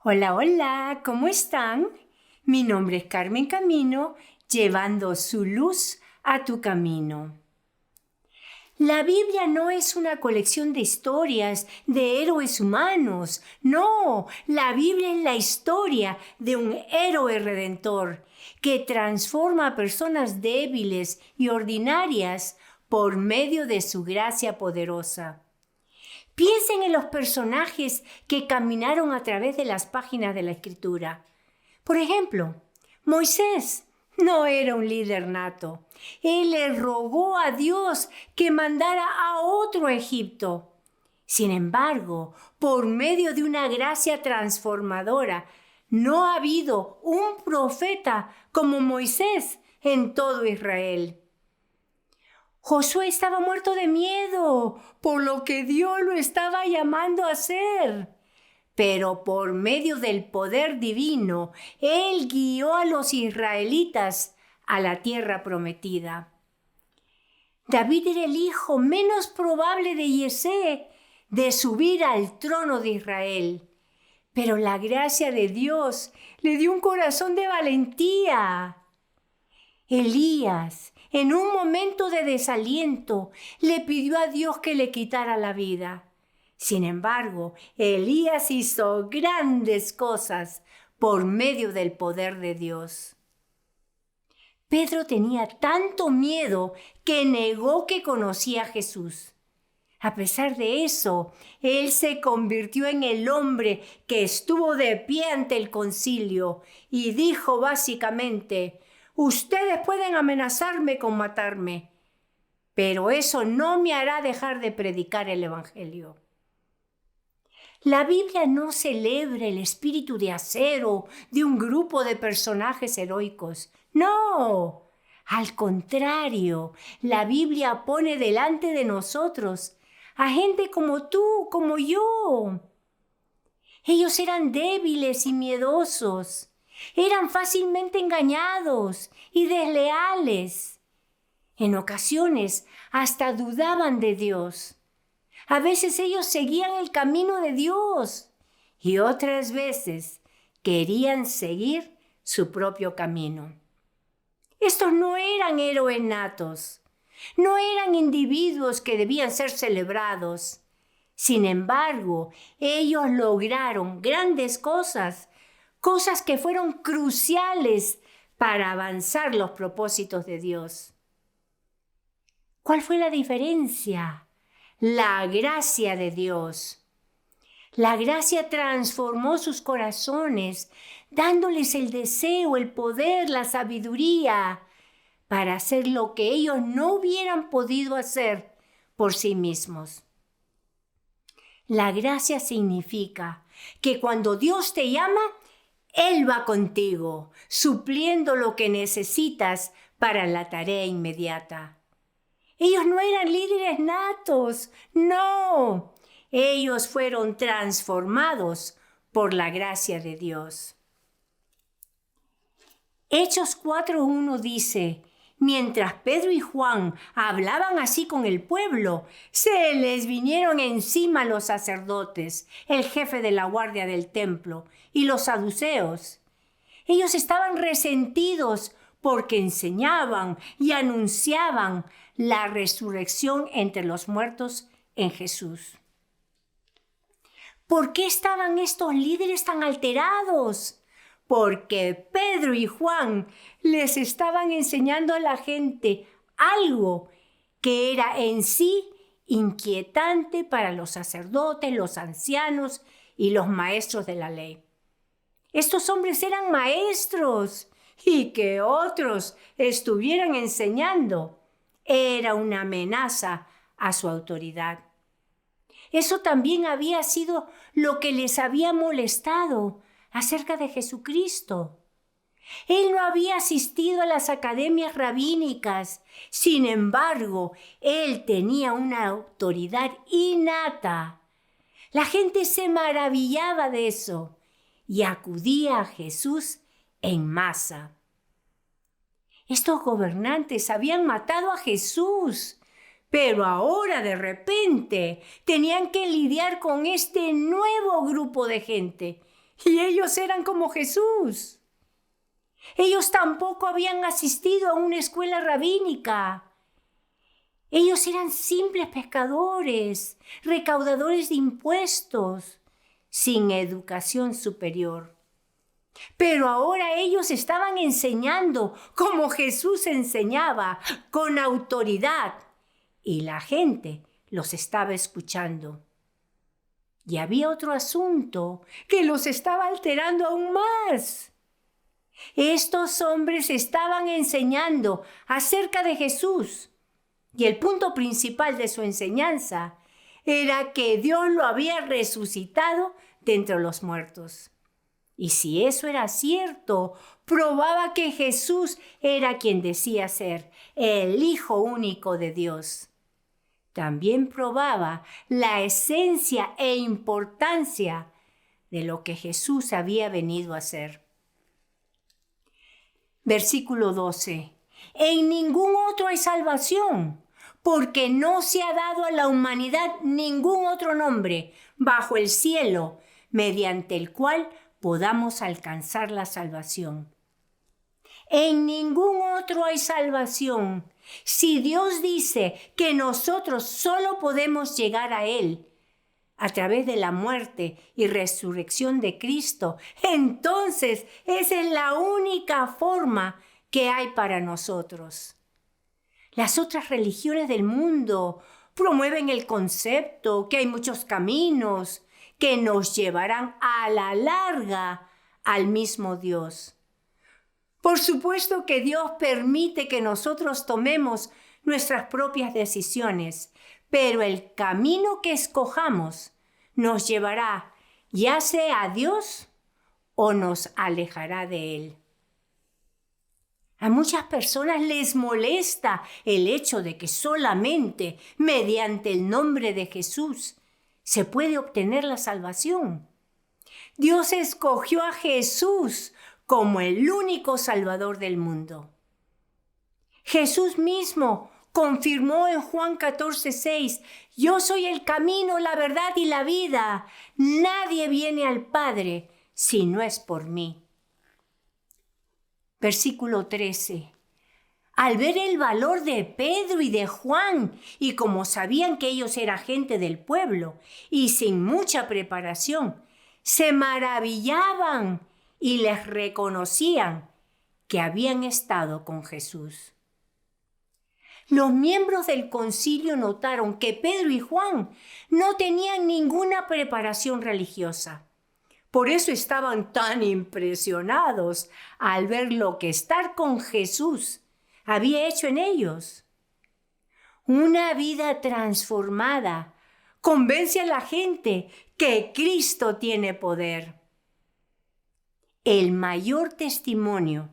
Hola, hola, ¿cómo están? Mi nombre es Carmen Camino, llevando su luz a tu camino. La Biblia no es una colección de historias de héroes humanos. No, la Biblia es la historia de un héroe redentor que transforma a personas débiles y ordinarias por medio de su gracia poderosa. Piensen en los personajes que caminaron a través de las páginas de la Escritura. Por ejemplo, Moisés no era un líder nato. Él le rogó a Dios que mandara a otro a Egipto. Sin embargo, por medio de una gracia transformadora, no ha habido un profeta como Moisés en todo Israel. Josué estaba muerto de miedo, por lo que Dios lo estaba llamando a hacer. Pero por medio del poder divino, Él guió a los israelitas a la tierra prometida. David era el hijo menos probable de Yesé de subir al trono de Israel. Pero la gracia de Dios le dio un corazón de valentía. Elías, en un momento de desaliento, le pidió a Dios que le quitara la vida. Sin embargo, Elías hizo grandes cosas por medio del poder de Dios. Pedro tenía tanto miedo que negó que conocía a Jesús. A pesar de eso, él se convirtió en el hombre que estuvo de pie ante el concilio y dijo básicamente: ustedes pueden amenazarme con matarme, pero eso no me hará dejar de predicar el Evangelio. La Biblia no celebra el espíritu de acero de un grupo de personajes heroicos. No, al contrario, la Biblia pone delante de nosotros a gente como tú, como yo. Ellos eran débiles y miedosos, eran fácilmente engañados y desleales. En ocasiones hasta dudaban de Dios. A veces ellos seguían el camino de Dios y otras veces querían seguir su propio camino. Estos no eran héroes natos, no eran individuos que debían ser celebrados. Sin embargo, ellos lograron grandes cosas, cosas que fueron cruciales para avanzar los propósitos de Dios. ¿Cuál fue la diferencia? La gracia de Dios. La gracia transformó sus corazones, dándoles el deseo, el poder, la sabiduría para hacer lo que ellos no hubieran podido hacer por sí mismos. La gracia significa que cuando Dios te llama, Él va contigo, supliendo lo que necesitas para la tarea inmediata. Ellos no eran líderes natos, no. Ellos fueron transformados por la gracia de Dios. Hechos 4:1 dice: mientras Pedro y Juan hablaban así con el pueblo, se les vinieron encima los sacerdotes, el jefe de la guardia del templo y los saduceos. Ellos estaban resentidos porque enseñaban y anunciaban la resurrección entre los muertos en Jesús. ¿Por qué estaban estos líderes tan alterados? Porque Pedro y Juan les estaban enseñando a la gente algo que era en sí inquietante para los sacerdotes, los ancianos y los maestros de la ley. Estos hombres eran maestros y que otros estuvieran enseñando era una amenaza a su autoridad. Eso también había sido lo que les había molestado acerca de Jesucristo. Él no había asistido a las academias rabínicas, sin embargo, él tenía una autoridad innata. La gente se maravillaba de eso y acudía a Jesús en masa. Estos gobernantes habían matado a Jesús, pero ahora de repente tenían que lidiar con este nuevo grupo de gente Y ellos eran como Jesús. Ellos tampoco habían asistido a una escuela rabínica. Ellos eran simples pescadores, recaudadores de impuestos, sin educación superior. Pero ahora ellos estaban enseñando como Jesús enseñaba, con autoridad, y la gente los estaba escuchando. Y había otro asunto que los estaba alterando aún más. Estos hombres estaban enseñando acerca de Jesús, y el punto principal de su enseñanza era que Dios lo había resucitado de entre los muertos. Y si eso era cierto, probaba que Jesús era quien decía ser, el Hijo único de Dios. También probaba la esencia e importancia de lo que Jesús había venido a hacer. Versículo 12. En ningún otro hay salvación, porque no se ha dado a la humanidad ningún otro nombre bajo el cielo mediante el cual podamos alcanzar la salvación. En ningún otro hay salvación. Si Dios dice que nosotros solo podemos llegar a Él a través de la muerte y resurrección de Cristo, entonces esa es la única forma que hay para nosotros. Las otras religiones del mundo promueven el concepto que hay muchos caminos que nos llevarán a la larga al mismo Dios. Por supuesto que Dios permite que nosotros tomemos nuestras propias decisiones, pero el camino que escojamos nos llevará ya sea a Dios o nos alejará de Él. A muchas personas les molesta el hecho de que solamente mediante el nombre de Jesús se puede obtener la salvación. Dios escogió a Jesús como el único Salvador del mundo. Jesús mismo confirmó en Juan 14:6, yo soy el camino, la verdad y la vida. Nadie viene al Padre si no es por mí. Versículo 13. Al ver el valor de Pedro y de Juan, y como sabían que ellos eran gente del pueblo y sin mucha preparación, se maravillaban y les reconocían que habían estado con Jesús. Los miembros del concilio notaron que Pedro y Juan no tenían ninguna preparación religiosa. Por eso estaban tan impresionados al ver lo que estar con Jesús había hecho en ellos. Una vida transformada convence a la gente que Cristo tiene poder. El mayor testimonio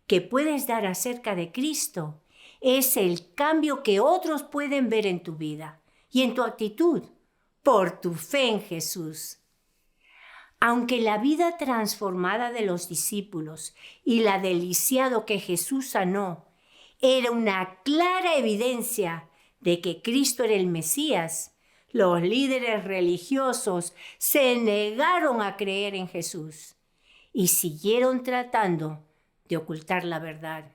que puedes dar acerca de Cristo es el cambio que otros pueden ver en tu vida y en tu actitud por tu fe en Jesús. Aunque la vida transformada de los discípulos y la del lisiado que Jesús sanó era una clara evidencia de que Cristo era el Mesías, los líderes religiosos se negaron a creer en Jesús y siguieron tratando de ocultar la verdad.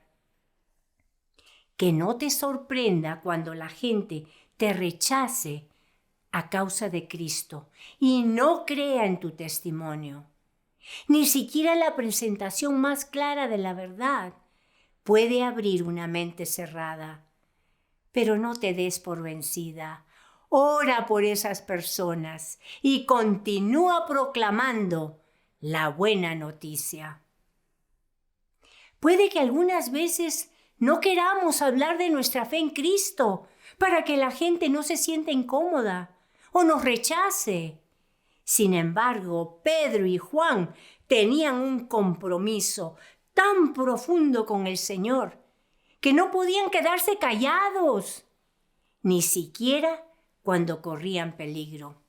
Que no te sorprenda cuando la gente te rechace a causa de Cristo y no crea en tu testimonio. Ni siquiera la presentación más clara de la verdad puede abrir una mente cerrada. Pero no te des por vencida. Ora por esas personas y continúa proclamando la buena noticia. Puede que algunas veces no queramos hablar de nuestra fe en Cristo para que la gente no se sienta incómoda o nos rechace. Sin embargo, Pedro y Juan tenían un compromiso tan profundo con el Señor que no podían quedarse callados, ni siquiera cuando corrían peligro.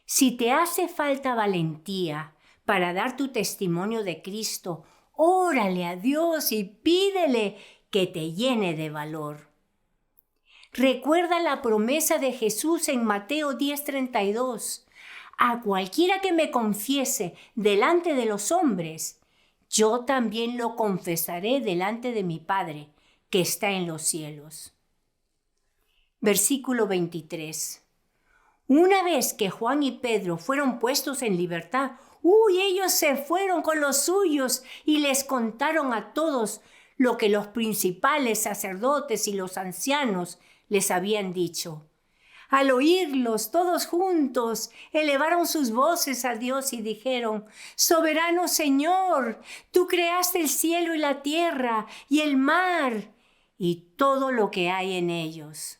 Si te hace falta valentía para dar tu testimonio de Cristo, órale a Dios y pídele que te llene de valor. Recuerda la promesa de Jesús en Mateo 10:32. A cualquiera que me confiese delante de los hombres, yo también lo confesaré delante de mi Padre, que está en los cielos. Versículo 23. Una vez que Juan y Pedro fueron puestos en libertad, ellos se fueron con los suyos y les contaron a todos lo que los principales sacerdotes y los ancianos les habían dicho. Al oírlos todos juntos, elevaron sus voces a Dios y dijeron: Soberano Señor, tú creaste el cielo y la tierra y el mar y todo lo que hay en ellos.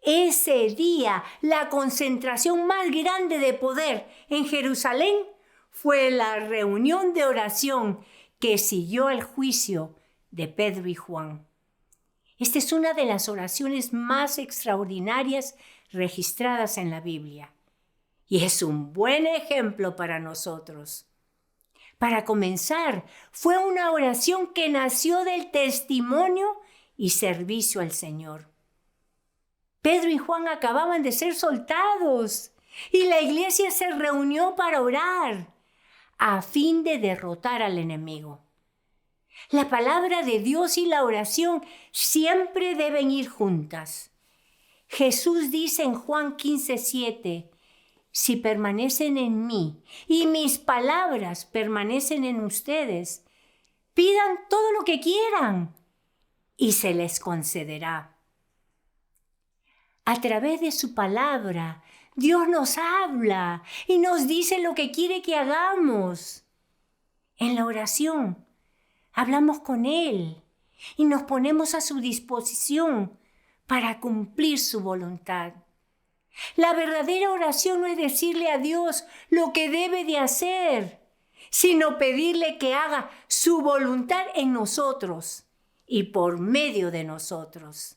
Ese día, la concentración más grande de poder en Jerusalén fue la reunión de oración que siguió al juicio de Pedro y Juan. Esta es una de las oraciones más extraordinarias registradas en la Biblia y es un buen ejemplo para nosotros. Para comenzar, fue una oración que nació del testimonio y servicio al Señor. Pedro y Juan acababan de ser soltados y la iglesia se reunió para orar a fin de derrotar al enemigo. La palabra de Dios y la oración siempre deben ir juntas. Jesús dice en Juan 15:7, si permanecen en mí y mis palabras permanecen en ustedes, pidan todo lo que quieran y se les concederá. A través de su palabra, Dios nos habla y nos dice lo que quiere que hagamos. En la oración, hablamos con Él y nos ponemos a su disposición para cumplir su voluntad. La verdadera oración no es decirle a Dios lo que debe de hacer, sino pedirle que haga su voluntad en nosotros y por medio de nosotros.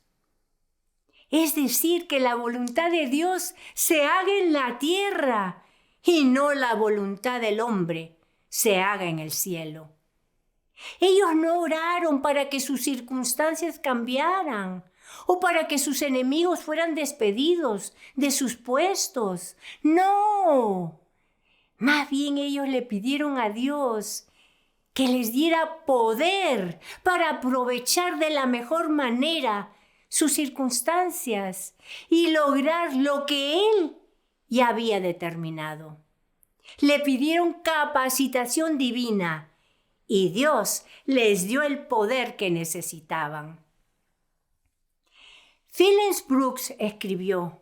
Es decir, que la voluntad de Dios se haga en la tierra y no la voluntad del hombre se haga en el cielo. Ellos no oraron para que sus circunstancias cambiaran o para que sus enemigos fueran despedidos de sus puestos. No, más bien ellos le pidieron a Dios que les diera poder para aprovechar de la mejor manera sus circunstancias y lograr lo que Él ya había determinado. Le pidieron capacitación divina y Dios les dio el poder que necesitaban. Phillips Brooks escribió: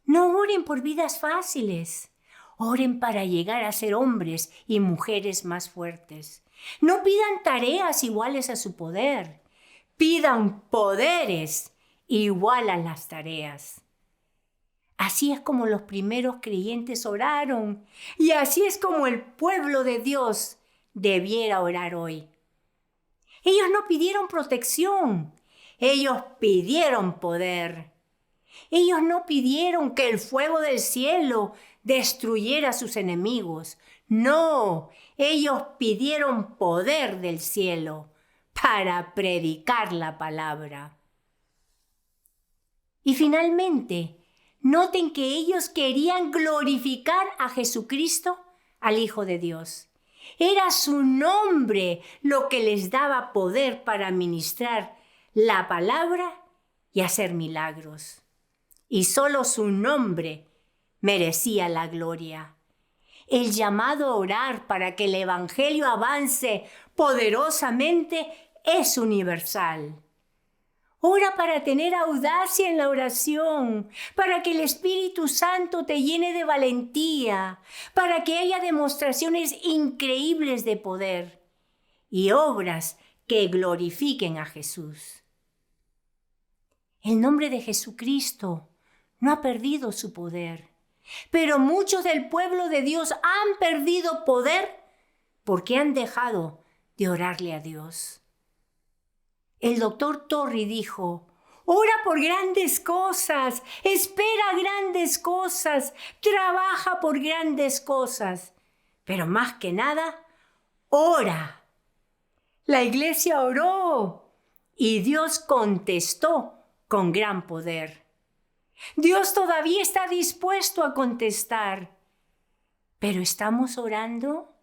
no oren por vidas fáciles, oren para llegar a ser hombres y mujeres más fuertes. No pidan tareas iguales a su poder, pidan poderes igual a las tareas. Así es como los primeros creyentes oraron y así es como el pueblo de Dios debiera orar hoy. Ellos no pidieron protección, ellos pidieron poder. Ellos no pidieron que el fuego del cielo destruyera a sus enemigos. No, ellos pidieron poder del cielo para predicar la palabra. Y finalmente, noten que ellos querían glorificar a Jesucristo, al Hijo de Dios. Era su nombre lo que les daba poder para ministrar la palabra y hacer milagros. Y solo su nombre merecía la gloria. El llamado a orar para que el evangelio avance poderosamente es universal. Ora para tener audacia en la oración, para que el Espíritu Santo te llene de valentía, para que haya demostraciones increíbles de poder y obras que glorifiquen a Jesús. El nombre de Jesucristo no ha perdido su poder, pero muchos del pueblo de Dios han perdido poder porque han dejado de orarle a Dios. El doctor Torrey dijo: ora por grandes cosas, espera grandes cosas, trabaja por grandes cosas, pero más que nada, ora. La iglesia oró y Dios contestó con gran poder. Dios todavía está dispuesto a contestar. ¿Pero estamos orando?